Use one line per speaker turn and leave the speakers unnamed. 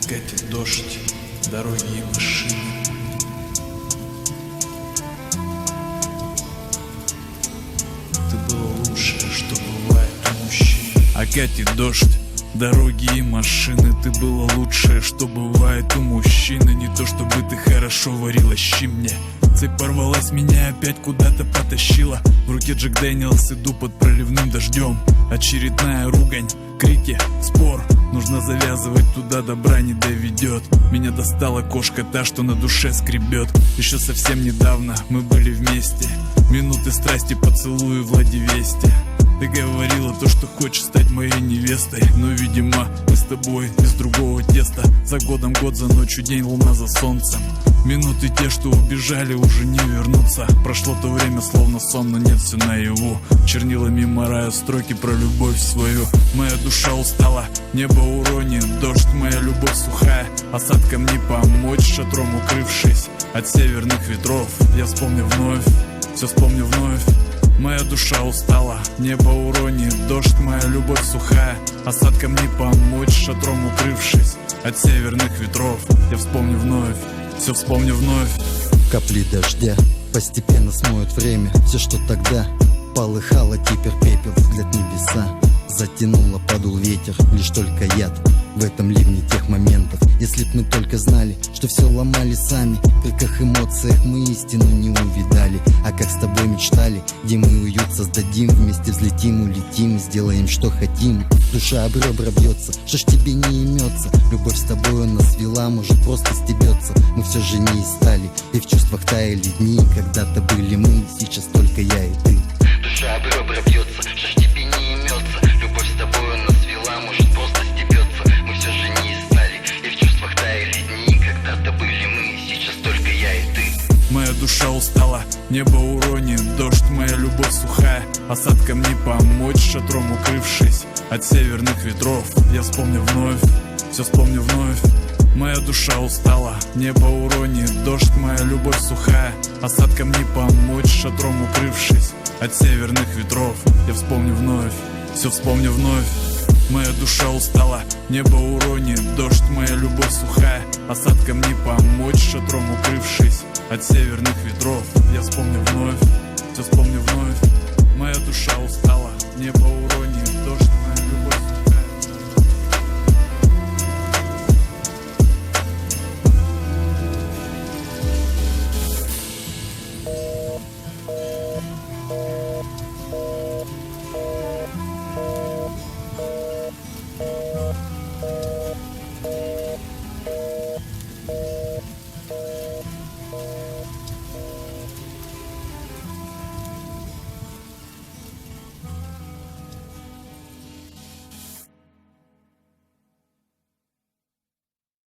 Катит дождь, дороги и машины. Ты была лучшее, что бывает у мужчин. Катит дождь, дороги и машины. Ты была лучшее, что бывает у мужчины. Не то чтобы ты хорошо варила щи мне. Цепь порвалась, меня опять куда-то потащила. В руке Джек Дэниелс, иду под проливным дождем. Очередная ругань, крики, спор. Нужно завязывать, туда добра не доведет. Меня достала кошка, та, что на душе скребет. Еще совсем недавно мы были вместе. Минуты страсти, поцелуи, Владивесте. Ты говорила то, что хочешь стать моей невестой. Но, видимо, мы с тобой из другого теста. За годом год, за ночью день, луна за солнцем. Минуты те, что убежали, уже не вернутся. Прошло то время, словно сон, но нет, все наяву. Чернилами мораю строки про любовь свою. Моя душа устала, небо уронит дождь. Моя любовь сухая, осадкам не помочь. Шатром укрывшись от северных ветров, я вспомню вновь, все вспомню вновь. Моя душа устала, небо уронит дождь. Моя любовь сухая, осадкам не помочь. Шатром укрывшись от северных ветров, я вспомню вновь, все вспомню вновь.
Капли дождя постепенно смоют время. Все, что тогда полыхало, теперь пепел. Взгляд небеса затянуло, подул ветер. Лишь только яд в этом ливне тех моментов. Если б мы только знали, что все ломали сами. В криках, эмоциях мы истину не увидали. А как с тобой мечтали, где мы уют создадим. Вместе взлетим, улетим, сделаем, что хотим. Душа об ребра бьется, что ж тебе не имется. Любовь с тобой нас вела, может просто стебется. Мы все же не стали, и в чувствах таяли дни. Когда-то были мы, сейчас только я и ты. Душа об ребра бьется, что ж тебе не имется. Любовь с тобой нас вела, может просто стебется. Мы все же не стали, и в чувствах таяли дни. Когда-то были мы, сейчас только я и ты.
Моя душа устала, небо уронит дождь. Моя любовь сухая, осадкам не помочь. Шатром укрывшись от северных ветров, я вспомню вновь, все вспомню вновь. Моя душа устала, небо уронит дождь. Моя любовь сухая, осадкам не помочь. Шатром укрывшись от северных ветров, я вспомню вновь, все вспомню вновь. Моя душа устала, небо уронит дождь. Моя любовь сухая, осадкам не помочь. Шатром укрывшись от северных ветров, я вспомню вновь, все вспомню вновь. Моя душа устала, небо уронит